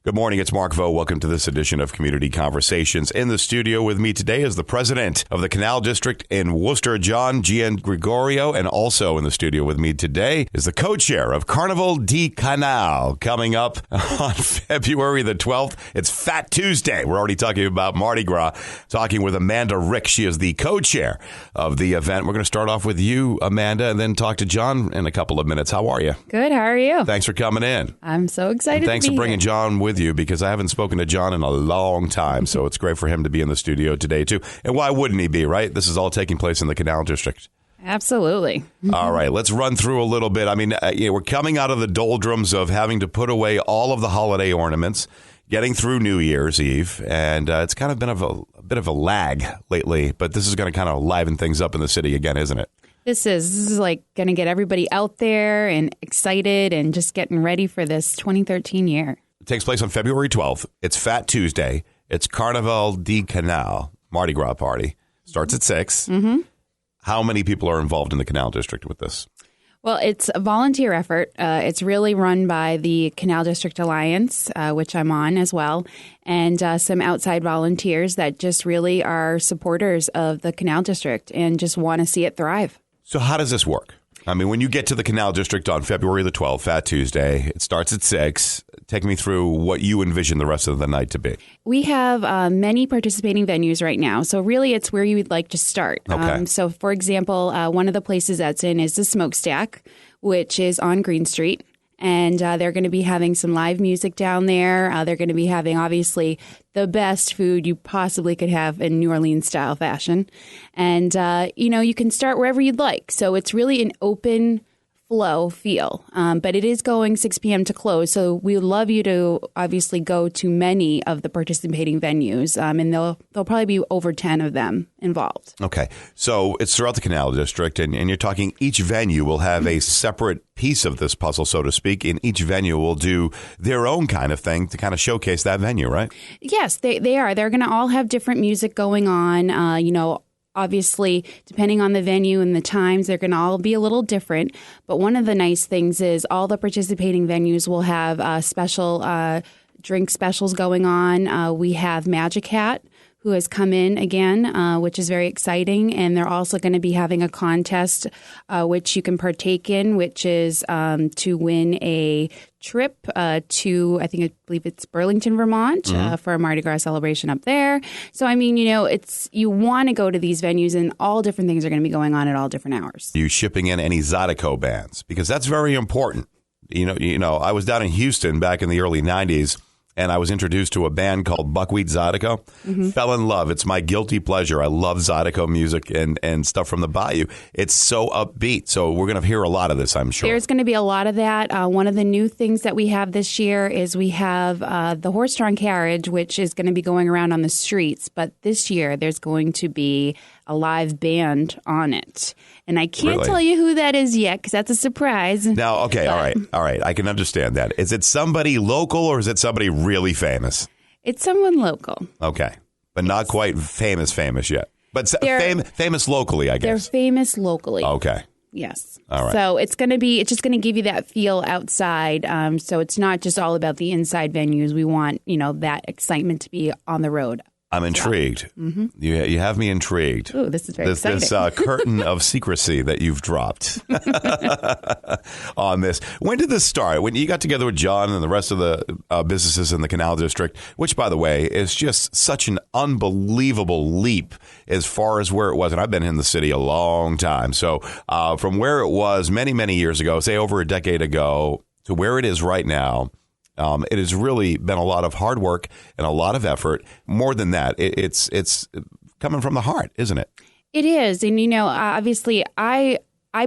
Good morning. It's Mark Veau. Welcome to this edition of Community Conversations. In the studio with me today is the president of the Canal District in Worcester, Giangregorio. And also in the studio with me today is the co-chair of Carnival D Canal. Coming up on February the 12th, it's Fat Tuesday. We're already talking about Mardi Gras, talking with Amanda Riik. She is the co-chair of the event. We're going to start off with you, Amanda, and then talk to John in a couple of minutes. How are you? Good. How are you? Thanks for coming in. I'm so excited and thanks to be for bringing here. John with you, because I haven't spoken to John in a long time, so it's great for him to be in the studio today, too. And why wouldn't he be, right? This is all taking place in the Canal District. Absolutely. All right, let's run through a little bit. I mean, we're coming out of the doldrums of having to put away all of the holiday ornaments, getting through New Year's Eve, and it's kind of been a bit of a lag lately, but this is going to kind of liven things up in the city again, isn't it? This is like going to get everybody out there and excited and just getting ready for this 2013 year. It takes place on February 12th. It's Fat Tuesday. It's Carnival D Canal, Mardi Gras party. Starts at 6. Mm-hmm. How many people are involved in the Canal District with this? Well, it's a volunteer effort. It's really run by the Canal District Alliance, which I'm on as well, and some outside volunteers that just really are supporters of the Canal District and just want to see it thrive. So how does this work? I mean, when you get to the Canal District on February the 12th, Fat Tuesday, it starts at 6. Take me through what you envision the rest of the night to be. We have many participating venues right now. So really, it's where you would like to start. Okay. So, for example, one of the places that's in is the Smokestack, which is on Green Street. And they're going to be having some live music down there. They're going to be having, obviously, the best food you possibly could have in New Orleans style fashion. And, you can start wherever you'd like. So it's really an open flow feel. But it is going 6 p.m. to close. So we would love you to obviously go to many of the participating venues. And there'll probably be over 10 of them involved. Okay. So it's throughout the Canal District. And you're talking each venue will have a separate piece of this puzzle, so to speak. And each venue will do their own kind of thing to kind of showcase that venue, right? Yes, they are. They're going to all have different music going on. Obviously, depending on the venue and the times, they're going to all be a little different. But one of the nice things is all the participating venues will have special drink specials going on. We have Magic Hat, who has come in again, which is very exciting. And they're also going to be having a contest, which you can partake in, which is to win a trip to, I believe it's Burlington, Vermont, for a Mardi Gras celebration up there. So, I mean, you want to go to these venues, and all different things are going to be going on at all different hours. You shipping in any Zydeco bands? Because that's very important. I was down in Houston back in the early 90s. And I was introduced to a band called Buckwheat Zydeco. Mm-hmm. Fell in love. It's my guilty pleasure. I love Zydeco music and stuff from the Bayou. It's so upbeat. So we're going to hear a lot of this, I'm sure. There's going to be a lot of that. One of the new things that we have this year is we have the horse-drawn carriage, which is going to be going around on the streets. But this year, there's going to be a live band on it. And I can't tell you who that is yet, because that's a surprise. Now, okay, all right. I can understand that. Is it somebody local, or is it somebody really famous? It's someone local. Okay. But not quite famous yet. But famous locally, I guess. They're famous locally. Okay. Yes. All right. So it's just going to give you that feel outside. So it's not just all about the inside venues. We want, that excitement to be on the road. I'm intrigued. Mm-hmm. You have me intrigued. Ooh, this is very exciting. This curtain of secrecy that you've dropped on this. When did this start? When you got together with John and the rest of the businesses in the Canal District, which, by the way, is just such an unbelievable leap as far as where it was. And I've been in the city a long time. So from where it was many, many years ago, say over a decade ago, to where it is right now, it has really been a lot of hard work and a lot of effort. More than that, it's coming from the heart, isn't it? It is. And, obviously, I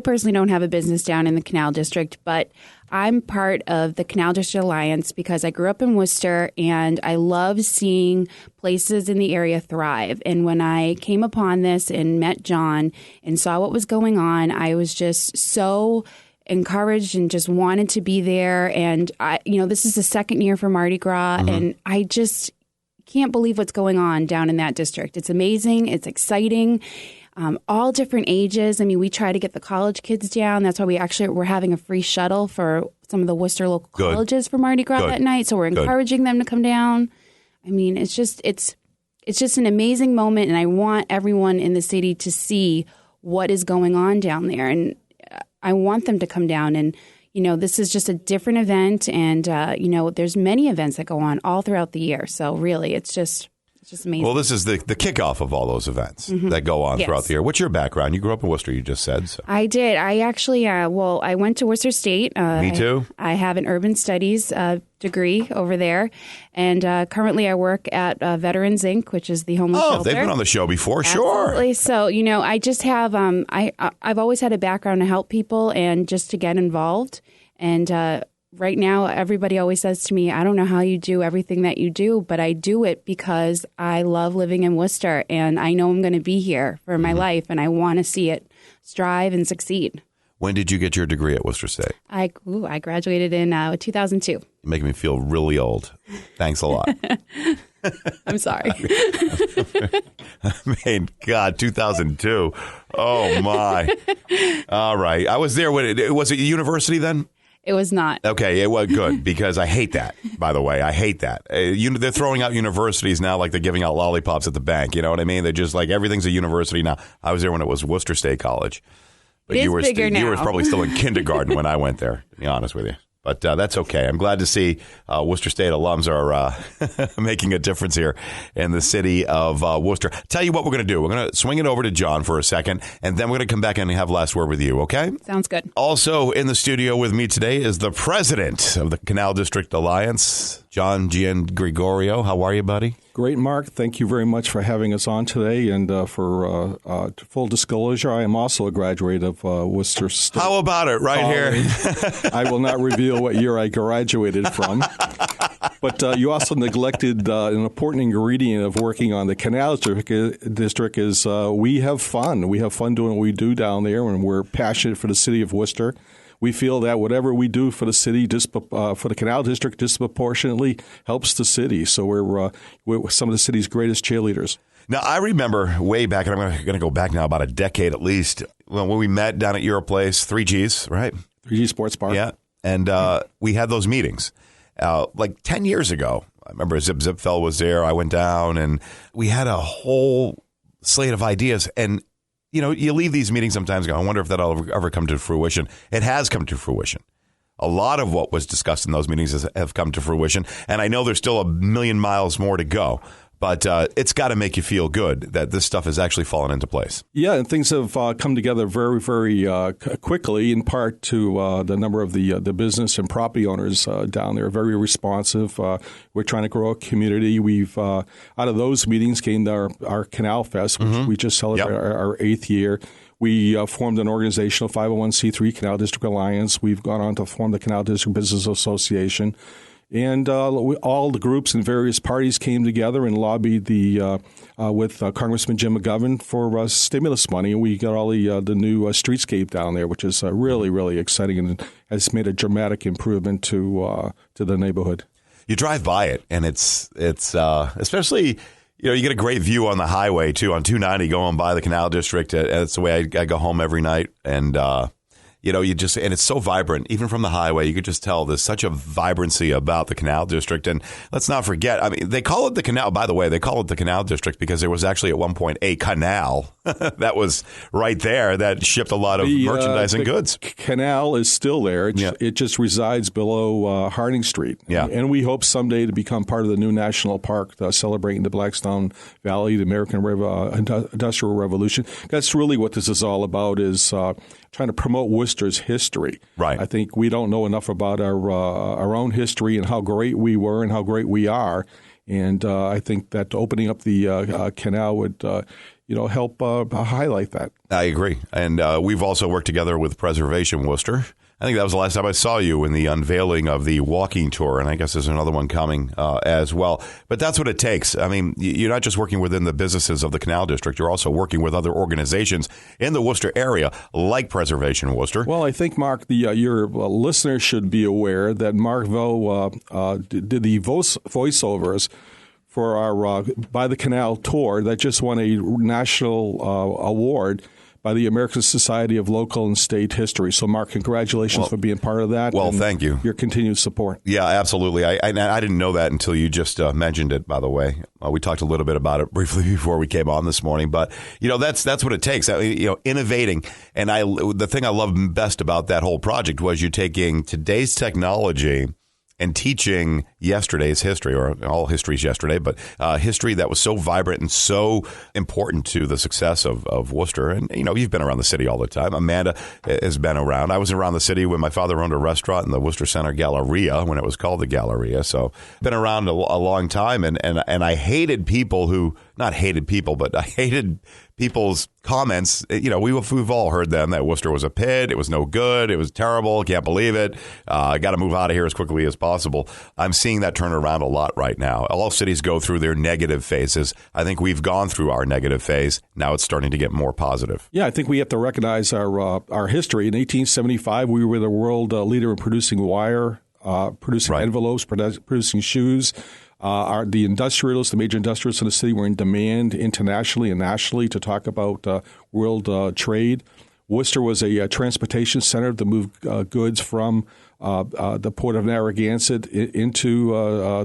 personally don't have a business down in the Canal District, but I'm part of the Canal District Alliance because I grew up in Worcester, and I love seeing places in the area thrive. And when I came upon this and met John and saw what was going on, I was just so encouraged and just wanted to be there. And this is the second year for Mardi Gras, and I just can't believe what's going on down in that district. It's amazing. It's exciting. all different ages. I mean, we try to get the college kids down. That's why we're having a free shuttle for some of the Worcester local colleges for Mardi Gras that night. So we're encouraging them to come down. I mean, it's just an amazing moment, and I want everyone in the city to see what is going on down there, and I want them to come down. And this is just a different event, and there's many events that go on all throughout the year. So really, it's just amazing. Well, this is the kickoff of all those events that go on throughout the year. What's your background? You grew up in Worcester, you just said. So. I did. I actually, I went to Worcester State. Me too. I have an urban studies degree over there. And currently I work at Veterans Inc., which is the homeless shelter. Oh, they've been on the show before, Absolutely. Sure. So, I just have, I've always had a background to help people and just to get involved. And right now, everybody always says to me, I don't know how you do everything that you do, but I do it because I love living in Worcester, and I know I'm going to be here for my life, and I want to see it strive and succeed. When did you get your degree at Worcester State? I graduated in 2002. You're making me feel really old. Thanks a lot. I'm sorry. I mean, God, 2002. Oh, my. All right. I was there when was it university then? It was not. Okay, it was good, because I hate that, by the way. I hate that. They're throwing out universities now like they're giving out lollipops at the bank. You know what I mean? They're just like, everything's a university now. I was there when it was Worcester State College. But you were probably still in kindergarten when I went there, to be honest with you. But that's okay. I'm glad to see Worcester State alums are making a difference here in the city of Worcester. Tell you what we're going to do. We're going to swing it over to John for a second, and then we're going to come back and have last word with you, okay? Sounds good. Also in the studio with me today is the president of the Canal District Alliance, John Giangregorio. How are you, buddy? Great, Mark. Thank you very much for having us on today. And for full disclosure, I am also a graduate of Worcester State. How about it right here? I will not reveal what year I graduated from. But you also neglected an important ingredient of working on the Canal District is we have fun. We have fun doing what we do down there, and we're passionate for the city of Worcester. We feel that whatever we do for the city, for the Canal District, disproportionately helps the city. So we're some of the city's greatest cheerleaders. Now, I remember way back, and I'm going to go back now about a decade at least, when we met down at your place, 3Gs, right? 3G Sports Bar. Yeah. And we had those meetings like 10 years ago. I remember Zip Zipfel was there. I went down, and we had a whole slate of ideas. And you leave these meetings sometimes going, I wonder if that'll ever come to fruition. It has come to fruition. A lot of what was discussed in those meetings have come to fruition. And I know there's still a million miles more to go. But it's got to make you feel good that this stuff has actually fallen into place. Yeah, and things have come together very, very quickly, in part to the number of the business and property owners down there, very responsive. We're trying to grow a community. We've out of those meetings came our Canal Fest, which we just celebrated our 8th year. We formed an organizational 501c3 Canal District Alliance. We've gone on to form the Canal District Business Association. And all the groups and various parties came together and lobbied with Congressman Jim McGovern for stimulus money. And we got all the new streetscape down there, which is really, really exciting and has made a dramatic improvement to the neighborhood. You drive by it, and it's especially, you get a great view on the highway, too, on 290 going by the Canal District. That's the way I go home every night. And and it's so vibrant, even from the highway. You could just tell there's such a vibrancy about the Canal District. And let's not forget, I mean, they call it the Canal. By the way, they call it the Canal District because there was actually at one point a canal that was right there that shipped a lot of merchandise and goods. Canal is still there. It just resides below Harding Street. Yeah. And we hope someday to become part of the new national park celebrating the Blackstone Valley, the American Industrial Revolution. That's really what this is all about, is trying to promote Worcester's history. Right. I think we don't know enough about our own history and how great we were and how great we are. And I think that opening up the canal would help highlight that. I agree. And we've also worked together with Preservation Worcester. I think that was the last time I saw you in the unveiling of the walking tour, and I guess there's another one coming as well. But that's what it takes. I mean, you're not just working within the businesses of the Canal District. You're also working with other organizations in the Worcester area, like Preservation Worcester. Well, I think, Mark, your listeners should be aware that Mark Veau did the voiceovers for our By the Canal tour that just won a national award by the American Society of Local and State History. So, Mark, congratulations for being part of that. Well, thank you. Your continued support. Yeah, absolutely. I didn't know that until you just mentioned it, by the way. We talked a little bit about it briefly before we came on this morning. But, that's what it takes, innovating. And the thing I love best about that whole project was you taking today's technology and teaching yesterday's history, or all history's yesterday, but history that was so vibrant and so important to the success of Worcester. And, you've been around the city all the time. Amanda has been around. I was around the city when my father owned a restaurant in the Worcester Center Galleria, when it was called the Galleria. So been around a long time. And I hated people who, not hated people, but I hated people's comments. We've all heard them that Worcester was a pit. It was no good. It was terrible. Can't believe it. I got to move out of here as quickly as possible. I'm seeing that turn around a lot right now. All cities go through their negative phases. I think we've gone through our negative phase. Now it's starting to get more positive. Yeah, I think we have to recognize our history. In 1875, we were the world leader in producing wire, producing envelopes, producing shoes. The industrialists, the major industrialists in the city were in demand internationally and nationally to talk about world trade. Worcester was a transportation center to move goods from the port of Narragansett into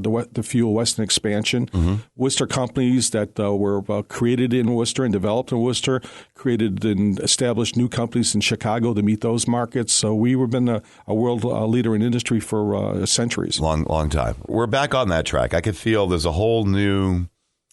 the fuel Western expansion. Mm-hmm. Worcester companies that were created in Worcester and developed in Worcester created and established new companies in Chicago to meet those markets. So we've been a world leader in industry for centuries. Long time. We're back on that track. I could feel there's a whole new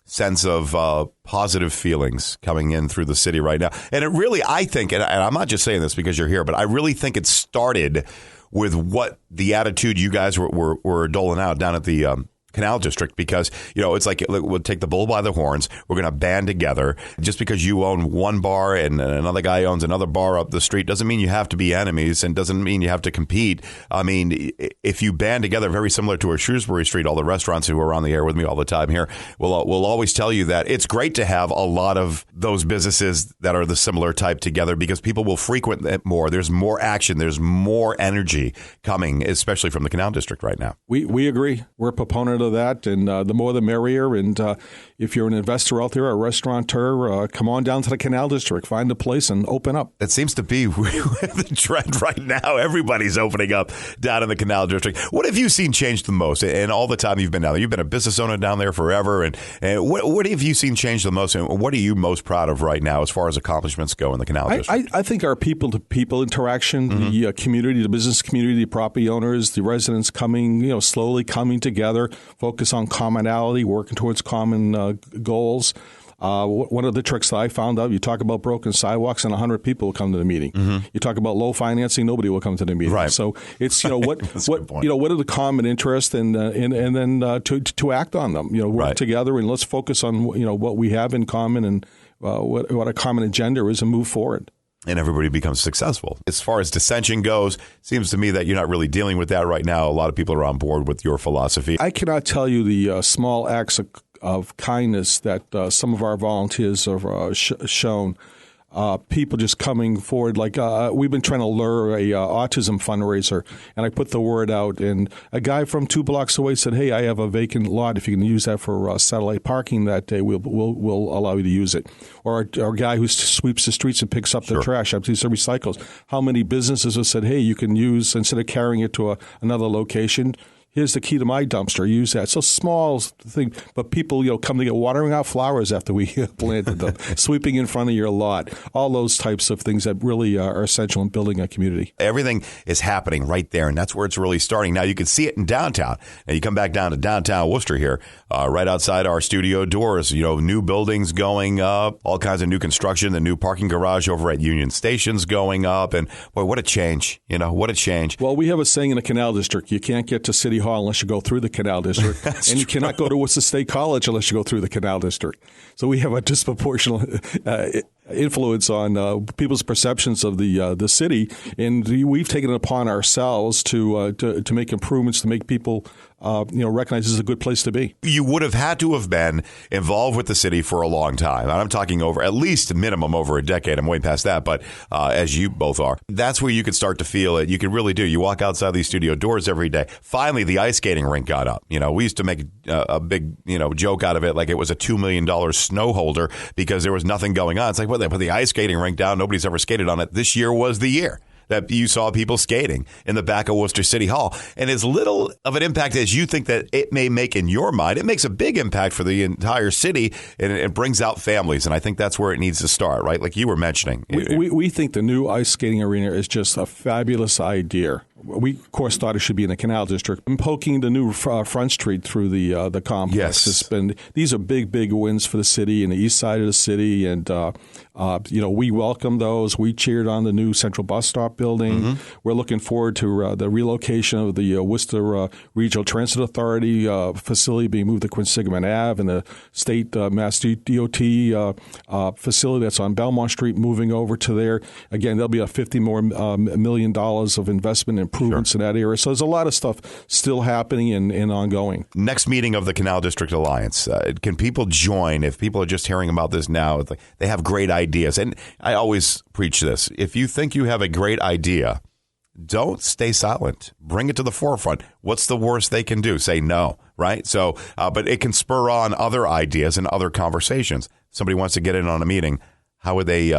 sense of positive feelings coming in through the city right now. And it really, I think, and I'm not just saying this because you're here, but I really think it started with what the attitude you guys were doling out down at the Canal District, because, it's like we'll take the bull by the horns. We're going to band together. Just because you own one bar and another guy owns another bar up the street doesn't mean you have to be enemies and doesn't mean you have to compete. I mean, if you band together, very similar to a Shrewsbury Street, all the restaurants who are on the air with me all the time here will always tell you that it's great to have a lot of those businesses that are the similar type together, because people will frequent it more. There's more action. There's more energy coming, especially from the Canal District right now. We agree. We're a proponent of that, and the more the merrier. And if you're an investor out there, a restaurateur, come on down to the Canal District, find a place and open up. It seems to be the trend right now. Everybody's opening up down in the Canal District. What have you seen change the most in all the time you've been down there? You've been a business owner down there forever. And what have you seen change the most? And what are you most proud of right now as far as accomplishments go in the Canal District? I think our people-to-people interaction, mm-hmm. the community, the business community, the property owners, the residents coming, slowly coming together, focus on commonality, working towards common goals. One of the tricks that I found out, you talk about broken sidewalks and 100 people will come to the meeting. Mm-hmm. You talk about low financing, nobody will come to the meeting. Right. So it's, what are the common interests and then to act on them, work together and let's focus on, what we have in common and what a common agenda is and move forward. And everybody becomes successful. As far as dissension goes, seems to me that you're not really dealing with that right now. A lot of people are on board with your philosophy. I cannot tell you the small acts of kindness that some of our volunteers have shown. People just coming forward. Like we've been trying to lure a autism fundraiser, and I put the word out. And a guy from 2 blocks away said, "Hey, I have a vacant lot. If you can use that for satellite parking that day, we'll allow you to use it." Or a guy who sweeps the streets and picks up the trash. He recycles. How many businesses have said, "Hey, you can use, instead of carrying it to another location, here's the key to my dumpster. Use that." So small thing, but people, come to get watering out flowers after we planted them, sweeping in front of your lot, all those types of things that really are essential in building a community. Everything is happening right there, and that's where it's really starting. Now you can see it in downtown. Now you come back down to downtown Worcester here, right outside our studio doors. New buildings going up, all kinds of new construction. The new parking garage over at Union Station's going up, and boy, what a change! What a change. Well, we have a saying in the Canal District: you can't get to City Hall unless you go through the Canal District, and you cannot go to Worcester State College unless you go through the Canal District. So we have a disproportionate influence on people's perceptions of the city, and we've taken it upon ourselves to make improvements to make people recognize this is a good place to be. You would have had to have been involved with the city for a long time. And I'm talking over at least minimum over a decade. I'm way past that. But as you both are, that's where you could start to feel it. You can really do. You walk outside these studio doors every day. Finally, the ice skating rink got up. We used to make a big, joke out of it like it was a $2 million snow holder because there was nothing going on. It's like, well, they put the ice skating rink down. Nobody's ever skated on it. This year was the year that you saw people skating in the back of Worcester City Hall. And as little of an impact as you think that it may make in your mind, it makes a big impact for the entire city, and it brings out families. And I think that's where it needs to start, right? Like you were mentioning. We think the new ice skating arena is just a fabulous idea. We, of course, thought it should be in the Canal District. And poking the new Front Street through the complex. Yes. These are big wins for the city and the east side of the city. And, we welcome those. We cheered on the new Central Bus Stop building. Mm-hmm. We're looking forward to the relocation of the Worcester Regional Transit Authority facility being moved to Quinsigamond Ave, and the state Mass DOT facility that's on Belmont Street moving over to there. Again, there'll be a $50 million of investment improvements in that area. So there's a lot of stuff still happening and ongoing. Next meeting of the Canal District Alliance. Can people join? If people are just hearing about this now, they have great ideas. And I always preach this. If you think you have a great idea, don't stay silent. Bring it to the forefront. What's the worst they can do? Say no, right? So, but it can spur on other ideas and other conversations. Somebody wants to get in on a meeting. How would they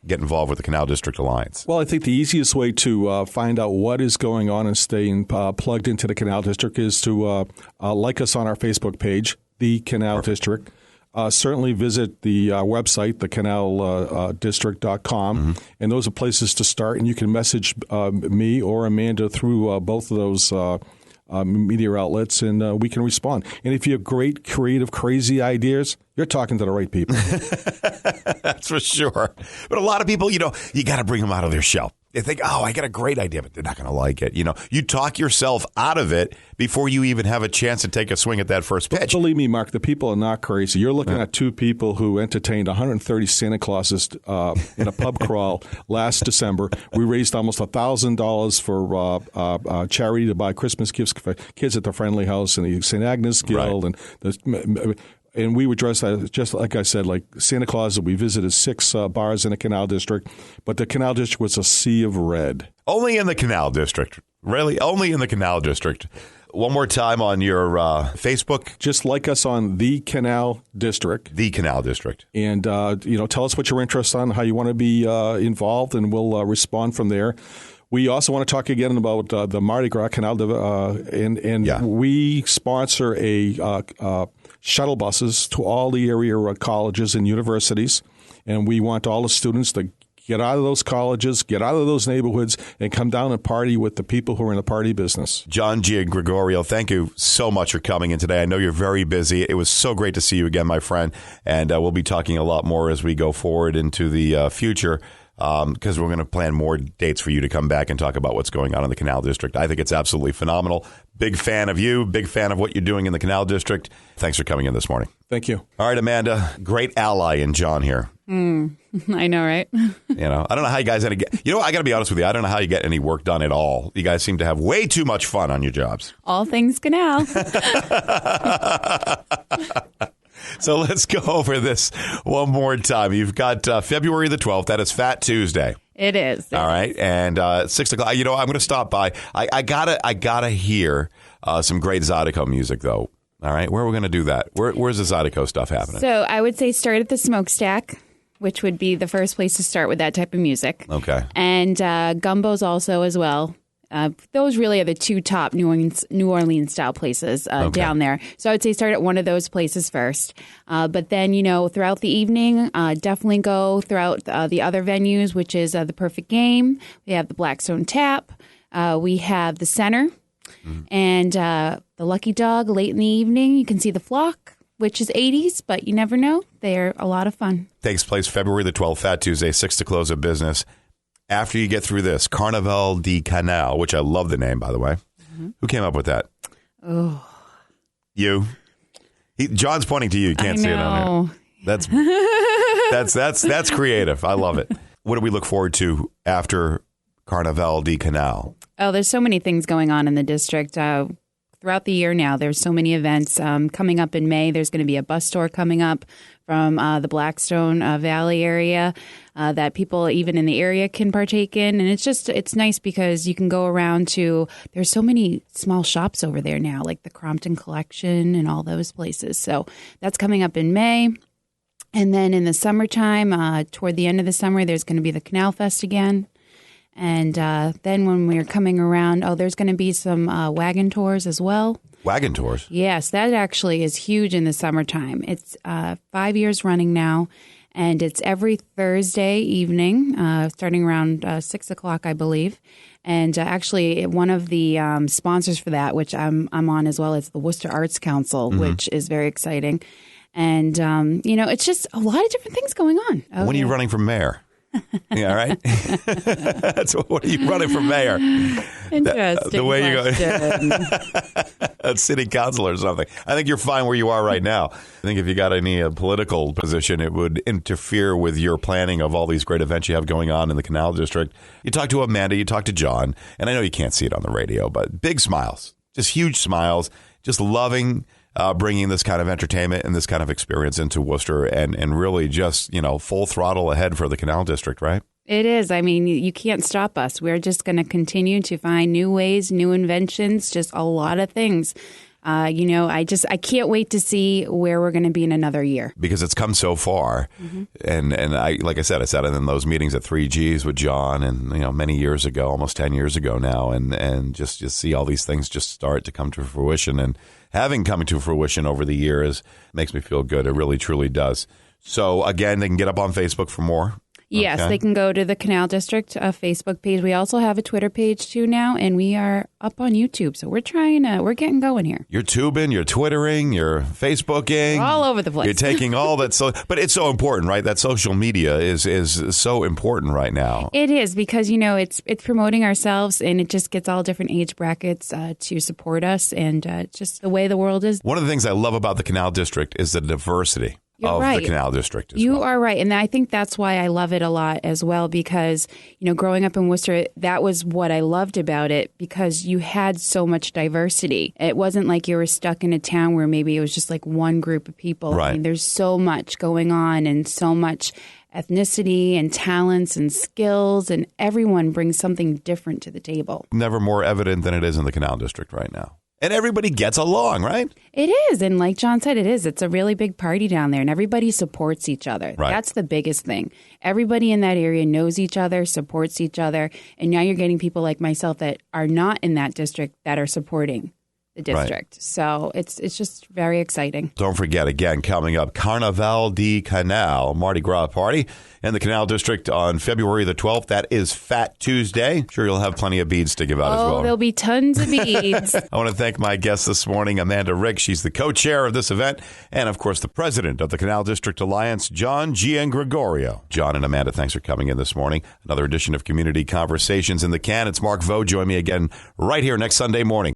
get involved with the Canal District Alliance? Well, I think the easiest way to find out what is going on and staying plugged into the Canal District is to like us on our Facebook page, The Canal District. Certainly visit the website, thecanaldistrict.com, and those are places to start. And you can message me or Amanda through both of those media outlets, and we can respond. And if you have great, creative, crazy ideas, you're talking to the right people. That's for sure. But a lot of people, you got to bring them out of their shell. They think, I got a great idea, but they're not going to like it. You talk yourself out of it before you even have a chance to take a swing at that first pitch. Believe me, Mark, the people are not crazy. You're looking at two people who entertained 130 Santa Clauses in a pub crawl last December. We raised almost $1,000 for charity to buy Christmas gifts for kids at the Friendly House and the St. Agnes Guild. Right. And we were dressed just like I said, like Santa Claus. We visited 6 bars in the Canal District, but the Canal District was a sea of red. Only in the Canal District. Really? Only in the Canal District. One more time on your Facebook. Just like us on The Canal District. The Canal District. And, tell us what you're interested in, how you want to be involved, and we'll respond from there. We also want to talk again about the Mardi Gras Canal, we sponsor a shuttle buses to all the area colleges and universities, and we want all the students to get out of those colleges, get out of those neighborhoods, and come down and party with the people who are in the party business. John Giangregorio, thank you so much for coming in today. I know you're very busy. It was so great to see you again, my friend, and we'll be talking a lot more as we go forward into the future. Because we're going to plan more dates for you to come back and talk about what's going on in the Canal District. I think it's absolutely phenomenal. Big fan of you. Big fan of what you're doing in the Canal District. Thanks for coming in this morning. Thank you. All right, Amanda, great ally in John here. I know, right? I don't know how you guys get. I got to be honest with you. I don't know how you get any work done at all. You guys seem to have way too much fun on your jobs. All things Canal. So let's go over this one more time. You've got February the 12th. That is Fat Tuesday. It is. All right. And 6 o'clock. I'm going to stop by. I gotta hear some great Zydeco music, though. All right. Where are we going to do that? Where's the Zydeco stuff happening? So I would say start at the Smokestack, which would be the first place to start with that type of music. Okay. And Gumbo's also as well. Those really are the two top New Orleans style places down there. So I would say start at one of those places first. But then, throughout the evening, definitely go throughout the other venues, which is the Perfect Game. We have the Blackstone Tap. We have the Center. And the Lucky Dog late in the evening. You can see the Flock, which is 80s, but you never know. They're a lot of fun. Takes place February the 12th, Fat Tuesday, 6 to close of business. After you get through this, Carnival D, which I love the name, by the way. Mm-hmm. Who came up with that? Oh. You? John's pointing to you. You can't see it on there. That's creative. I love it. What do we look forward to after Carnival D? Oh, there's so many things going on in the district. throughout the year now. There's so many events coming up in May. There's going to be a bus tour coming up from the Blackstone Valley area that people even in the area can partake in. And it's nice because you can go around to, there's so many small shops over there now, like the Crompton Collection and all those places. So that's coming up in May. And then in the summertime, toward the end of the summer, there's going to be the Canal Fest again. And then when we're coming around, there's going to be some wagon tours as well. Wagon tours? Yes, that actually is huge in the summertime. It's 5 years running now, and it's every Thursday evening, starting around 6 o'clock, I believe. And actually, one of the sponsors for that, which I'm on as well, is the Worcester Arts Council, which is very exciting. And, it's just a lot of different things going on. When are you running for mayor? Yeah, right? What are you running for mayor? Interesting the way question. You go, city council or something. I think you're fine where you are right now. I think if you got any political position, it would interfere with your planning of all these great events you have going on in the Canal District. You talk to Amanda, you talk to John, and I know you can't see it on the radio, but big smiles, just huge smiles, just loving bringing this kind of entertainment and this kind of experience into Worcester and really just, full throttle ahead for the Canal District, right? It is. I mean, you can't stop us. We're just going to continue to find new ways, new inventions, just a lot of things. I can't wait to see where we're going to be in another year. Because it's come so far. Mm-hmm. And I, like I said in those meetings at 3Gs with John and, many years ago, almost 10 years ago now, and just see all these things just start to come to fruition. And having come to fruition over the years makes me feel good. It really, truly does. So, again, they can get up on Facebook for more. Yes, okay. They can go to the Canal District Facebook page. We also have a Twitter page, too, now, and we are up on YouTube. So we're getting going here. You're tubing, you're Twittering, you're Facebooking. We're all over the place. You're taking all that. But it's so important, right? That social media is so important right now. It is because, it's promoting ourselves, and it just gets all different age brackets to support us, and just the way the world is. One of the things I love about the Canal District is the diversity. You're right. The Canal District as You well. are right. And I think that's why I love it a lot as well because, growing up in Worcester, that was what I loved about it because you had so much diversity. It wasn't like you were stuck in a town where maybe it was just like one group of people. Right. I mean, there's so much going on and so much ethnicity and talents and skills, and everyone brings something different to the table. Never more evident than it is in the Canal District right now. And everybody gets along, right? It is. And like John said, it is. It's a really big party down there, and everybody supports each other. Right. That's the biggest thing. Everybody in that area knows each other, supports each other. And now you're getting people like myself that are not in that district that are supporting the district. Right. So it's just very exciting. Don't forget, again, coming up, Carnaval D Canal, Mardi Gras party in the Canal District on February the 12th. That is Fat Tuesday. I'm sure you'll have plenty of beads to give out as well. Oh, there'll be tons of beads. I want to thank my guest this morning, Amanda Riik. She's the co-chair of this event and, of course, the president of the Canal District Alliance, John Giangregorio. John and Amanda, thanks for coming in this morning. Another edition of Community Conversations in the Can. It's Mark Veau. Join me again right here next Sunday morning.